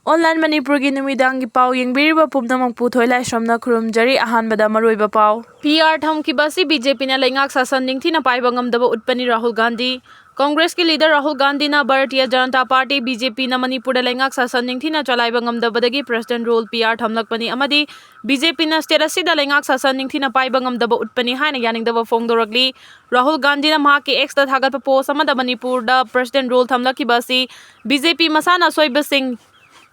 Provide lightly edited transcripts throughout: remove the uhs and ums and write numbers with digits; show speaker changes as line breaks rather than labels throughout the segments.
Online Manipuri numidangi pau yengbiriba pumnamang puthoi lai somna khurumjari ahanbada maroiba pau. PR thamkibasi BJP na laingak sasan ningthina paiba ngamdaba utpani Rahul Gandhi. Congress ki leader Rahul Gandhi na Bharatiya Janata Party BJP na Manipur laingak sasan ningthina chalaiba ngamdabadagi President role PR thamlakpani amadi BJP na state asida laingak sasan ningthina paiba ngamdaba utpani haina yaningdaba fongdoragli. Rahul Gandhi na mahaki ex da thagatpa post amada Manipur da President role thamlakibasi BJP masana soiba sing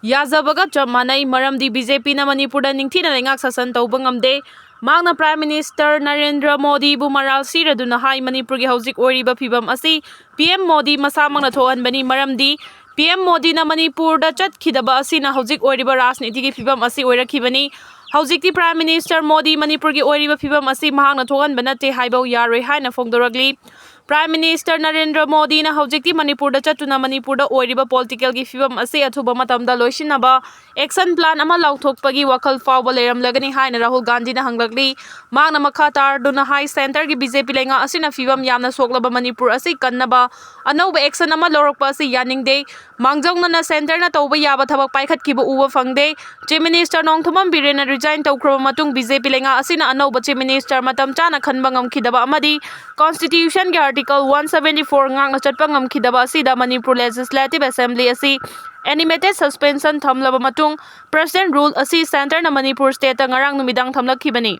Yazabaga Jamanai Maramdi BJP na Manipura Ningtina Lengak Sasan Taubangamde Magna Prime Minister Narendra Modi Bumaral Siraduna Hai Manipuri Hauzik Oriba Pibam Asi PM Modi Masamang Nathoan Bani Maramdi PM Modi na Manipur da Chat Kidaba Asi na Hauzik Oriba Rasniti Pibam Asi Oira Kibani Hauzikti Prime Minister Modi Manipur ki Oriba Pibam Asi Mahang Nathoan Banate Haibau Yaroi Haina Fongdoragli Prime Minister Narendra Modi na Hauzikti Manipur da Chatuna Manipur da Oriba political ki fibam Asi Athuba Matamda Loishinaba action plan ama lauthokpagi wakal fawba leiramlagani haina Rahul Gandhi na hanglagli Magna Makhatar Duna High Center ki BJP lenga asina fibam yamna soklaba Manipur asi Khnnaba Anouba action ama lorokpa asi yaningde Mangjongna na center na tawba yaba thabak paikhat kiba uba fangde Chief Minister Nongthumam Birena resign tawkraba matung BJP lenga asina Anouba Chief Minister matam chana khanba ngamkhidaba amadi Constitution ki Article 174 ngangna chatpa ngamkhidaba asida Manipur Legislative Assembly asi animated suspension thamlaba matung President rule asi center na Manipur state ngarang numidang thamlakhibani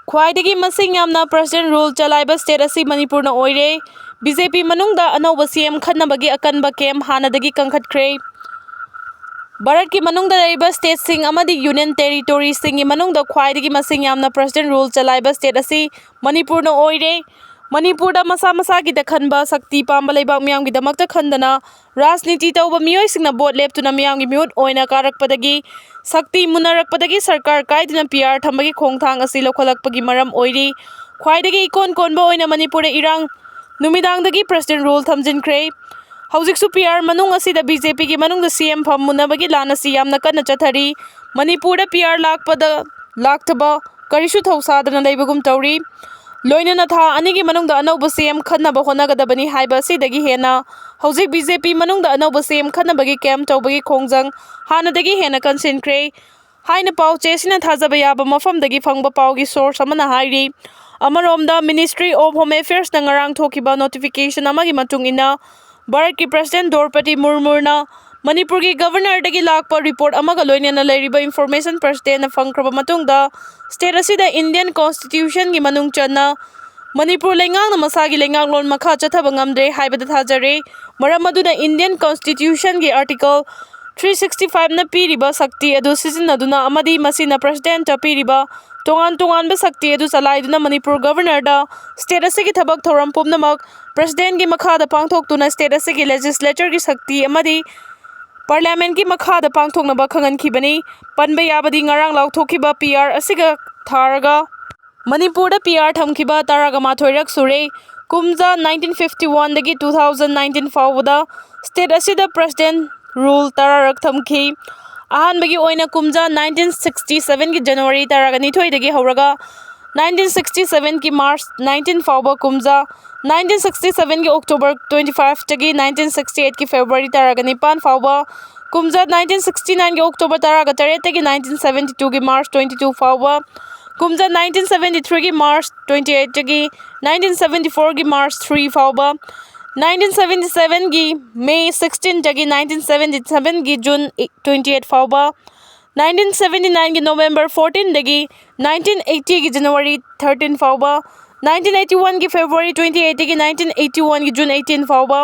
khwaidagi masing yamna President rule chalaiba state asi Manipur na oire BJP manungda Anouba CM Khnnabagi akanba kem hanadagi kangkhatkre Bharat ki manungda laiba state sing amadi union territory sing gi manungda khwaidagi masing yamna President rule chalaiba state asi Manipur na oire Manipur da masa masa ki dakhanba sakti pamba leibak miyam gi damakta khandana rajniti tauba miyoi singna bot leptuna miyam gi miut oina karakpadagi sakti munarakpadagi sarkar kaiduna PR thambagi khongthang asi lokhalakpagi maram oiri khwaidagi ikon konba oina Manipur irang numidangdagi President rule thamjinkhre Hauziksu PR manung asi da BJP ki manung da CM pham munabagi lana si yamna kanna chathari Manipur da PR lakpada laktaba karishu thausadana leibagum tauri Loina na tha anigi manungda Anouba CM Khnnaba honagadabani haiba sidagi hena Hauzik BJP manungda Anouba CM Khnabagi camp tawbagi khongjang hanadagi hena kansinkre haina pau chesina thajaba yaba mafamdagi phangba paugi source amana hairi amaromda Ministry of Home Affairs na ngarang thokiba notification amagi matung ina Bharat ki President Draupadi Murmu na Manipur ki Governor dagi lakpa report amaga loina na lairiba information President na phangkraba matungda state asida Indian Constitution gi manung channa Manipur lengang na masagi lengang lon makha chathaba ngamdre haibada thajare maram aduna Indian Constitution gi Article 365 na piriba sakti adu sisinaduna amadi masina President ta piriba tongan ba sakti adu salaiduna Manipur Governor da state asigi thabak thoram pumnamak President gi makha da pangthoktuna state asigi legislature gi sakti amadi Parliament ki makha da pangthoknaba khangankhibani panba yabadi ngarang lauthokhiba PR asiga tharaga Manipur da PR thamkhiba taraga mathoirak sure kumja 1951 dagi 2019 fawda state asida President rule tararak thamkhi ahanbagi oina kumja 1967 ki January taraga nithoi dagi hauraga 1967 ki March 19 fawba kumja 1967 ki October 25 tagi 1968 ki February taraga nipan fawba kumja 1969 ki October taraga tare tagi 1972 ki March 22 fawba kumja 1973 ki March 28 tagi 1974 ki March 3 fawba 1977 ki May 16 tagi 1977 ki June 28 fawba 1979 ki November 14 dagi 1980 ki January 13 fawba 1981 ki February 28 dagi 1981 ki June 18 fawba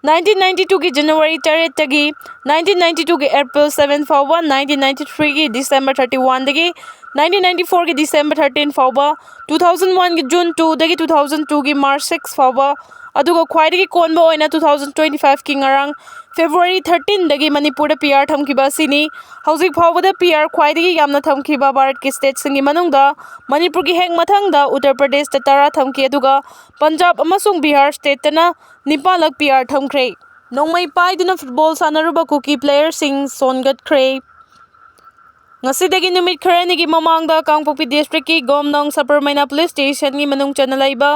1992 ki January 3 dagi 1992 ki April 7 fawba 1993 ki December 31 dagi 1994 ki December 13 fawba 2001 ki June 2 dagi 2002 ki March 6 fawba aduga khwaidagi konba oina 2025 ki ngarang February 13 dagi Manipur da PR thamkiba sini hauzik phawbada PR khwaidagi yamna thamkiba Bharat ki state singi manungda Manipur ki heng mathangda Uttar Pradesh ta tara thamki aduga Punjab amasung Bihar state tana nipalak PR thamkhre nongmai paiduna football sanaruba Kuki player sing songat khre Ngasidagi numit kharanigi mamangda Kangpokpi district ki Gomnong Saparmaina police station gi manung chana laiba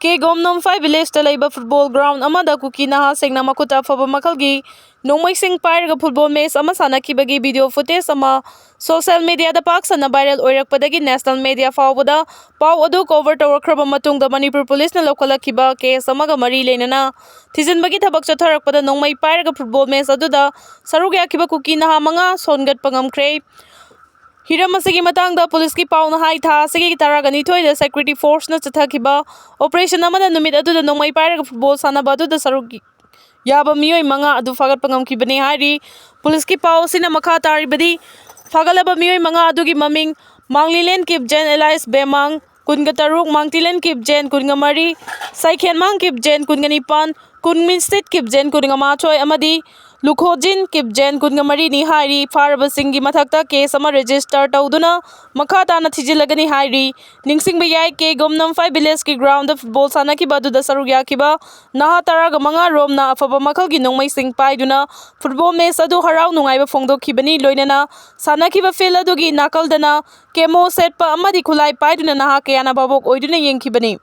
ke Gomnong 5 village ta laiba football ground amada Kuki naha sengna makuta phaba makalgi Nongmaising pairaga football match ama sanakibagi video footage ama social media da pak sana viral oirakpadagi national media faubada pau adu cover tawrkraba matungda Manipur police na lokalakiba case amaga mari leinana thizinbagi thabak chatharakpada nongmai pairaga football match aduda sarug yakiba Kuki naha manga songat pangamkre Hiram asigi matangda police ki pauna hai tha asigi taragani thoida security force na chathakiba operation amada numit aduda nongmai pairaga football sanaba aduda sarug yaba miyoi manga adu fagat pangamkibani hari police ki pau sina makha taribadi fagalaba miyoi manga adugi maming manglilen kip jen elias bemang kunga taruk mangtilen kip jen kunga mari saikhen mang kip jen kunga nipan kunmin state kip jen kunga machoi amadi lukhojin kip jen kunga mari ni hari faraba singi mathakta case ama register tawduna makha tana thijilagani hari ningsing biyai ke gomnam 5 village ki ground of football sana ki badu da sarugya kiba naha taraga manga rom na afaba makhal gi nongmai sing paiduna football match adu harau nungaiba phongdokhibani loinana sana kiba field adu gi nakal dana kemo set pa amadi khulai paiduna naha kayana babok oiduna yengkhibani